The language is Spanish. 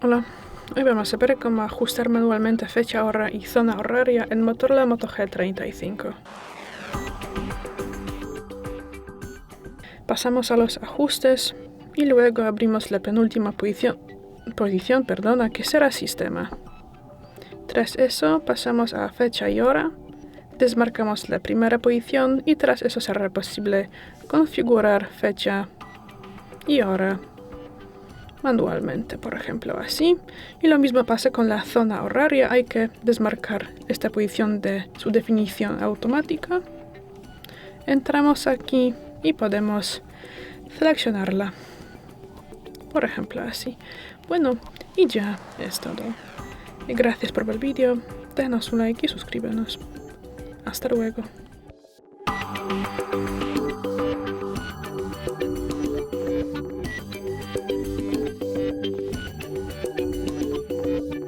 Hola, hoy vamos a ver cómo ajustar manualmente fecha, hora y zona horaria en MOTOROLA Moto G35. Pasamos a los ajustes y luego abrimos la penúltima posición, que será sistema. Tras eso pasamos a fecha y hora, desmarcamos la primera posición y tras eso será posible configurar fecha y hora manualmente, por ejemplo así. Y lo mismo pasa con la zona horaria, hay que desmarcar esta posición de su definición automática. Entramos aquí y podemos seleccionarla, por ejemplo así. Bueno, y ya es todo. Y gracias por ver el vídeo, denos un like y suscríbenos. Hasta luego.